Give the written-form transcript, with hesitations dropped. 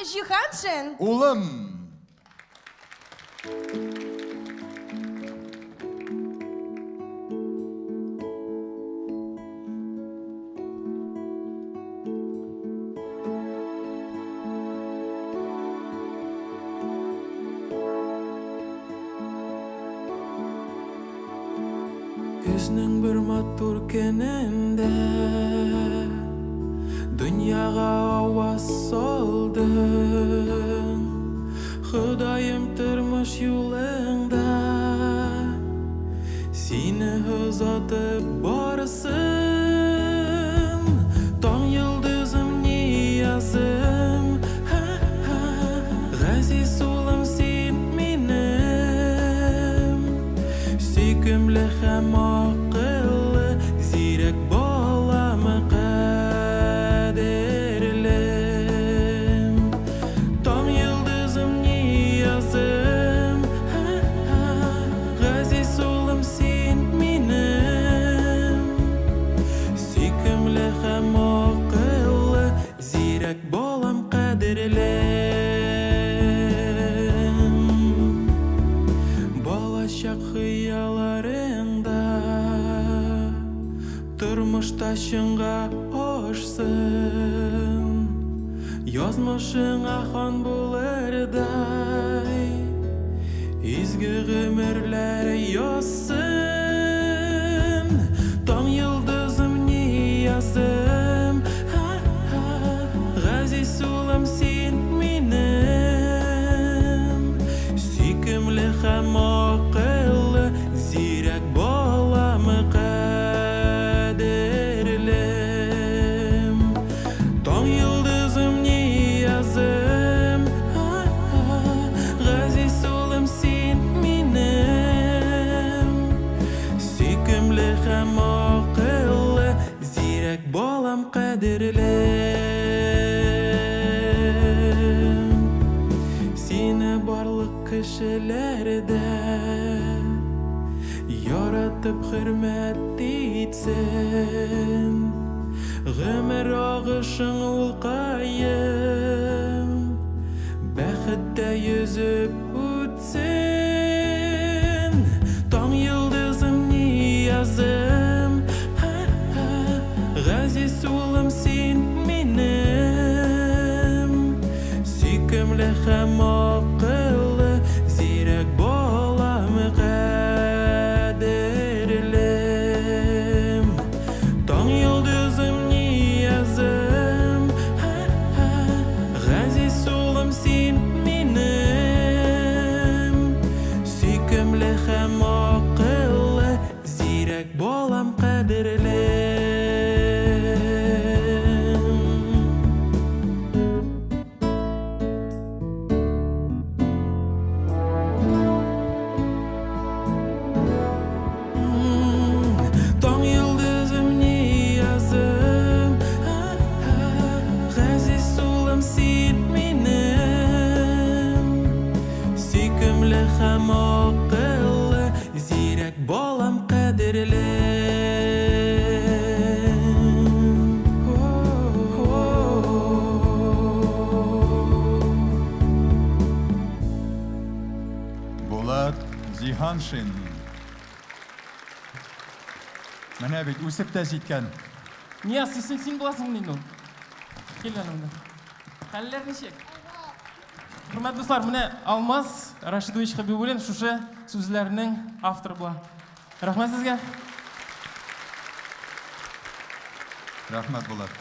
Жиханшин. Улым. Өзінің бір матур кенінде Дүнияға ауа солдың Құдайым тұрмыш юлыңда Сені ұзатып барысын Таң йылдызым ниязым Ғазиз улым сен менім Сүйкімлі һәм ақыллы Зирек баламы қадірлім Таң йылдызым ниязым Ғазиз улым сен менім Сүйкімлі һәм ақыллы Зирек балам қадірлім Балачақ хыяларыңда Тұрмышта шыңға ашсын Язмышыңа хан болырдай Изгі ғөмірлер ясын Таң йылдызым ниязым Ғазиз улым сен менім Сүйкімлі һәм ақыллы Зирек баламы қадірлім Таң йылдызым ниязым Ғазиз улым сен менім Сүйкімлі һәм ақыллы Зирек балам қадірлім Сені барлық кішілерді Яратып хөрмәт етсін Ғөмір ағышың улқайым Бәхетте yüzіп өтсін Таң йылдызым ниязым Ғазиз улым сен менім Сүйкімлі һәм ақыллы Зирек баламы қадірлім Таң йылдызым ниязым Ғазиз улым сен менім Сүйкімлі һәм ақыллы Зирек балам қадірлім Таң йылдызым ниязым Ғазиз улым сен менім Сүйкімлі һәм ақыллы Зирек балам қадірлім Булат Жиханшин. Менә бит үсеп тә җиткән. Нияз, сен боласың дейін ол. Кел анымда. Хәлләр ничек? Хөрмәтле дуслар, менә Алмаз Рашидович Хәбибуллин шушы сүзләрнең авторы була. Рәхмәт сезгә. Рәхмәт, Булат.